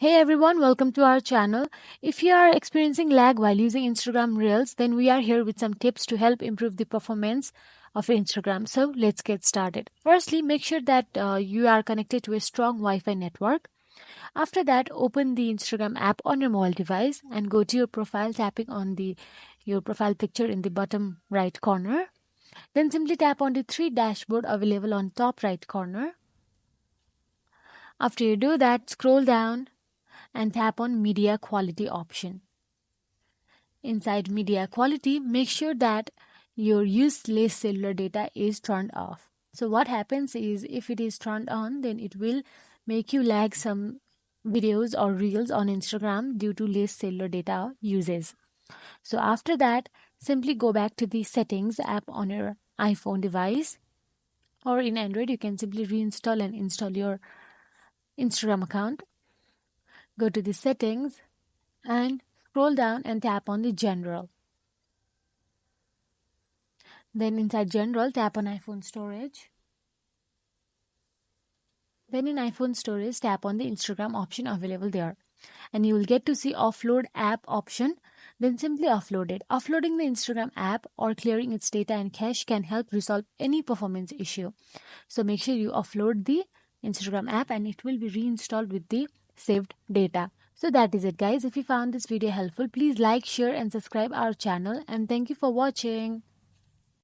Hey everyone, welcome to our channel. If you are experiencing lag while using Instagram Reels, then we are here with some tips to help improve the performance of Instagram. So let's get started. Firstly, make sure that you are connected to a strong Wi-Fi network. After that, open the Instagram app on your mobile device and go to your profile, tapping on your profile picture in the bottom right corner. Then simply tap on the three dashboard available on top right corner. After you do that, scroll down and tap on media quality option. Inside media quality, make sure that your useless cellular data is turned off. So what happens is if it is turned on, then it will make you lag some videos or reels on Instagram due to less cellular data uses. So after that, simply go back to the settings app on your iPhone device, or in Android, you can simply reinstall and install your Instagram account. Go to the settings and scroll down and tap on the general. Then inside general, tap on iPhone storage. Then in iPhone storage, tap on the Instagram option available there. And you will get to see offload app option. Then simply offload it. Offloading the Instagram app or clearing its data and cache can help resolve any performance issue. So make sure you offload the Instagram app and it will be reinstalled with the saved data. So that is it, guys. If you found this video helpful, please like, share and subscribe our channel, and thank you for watching.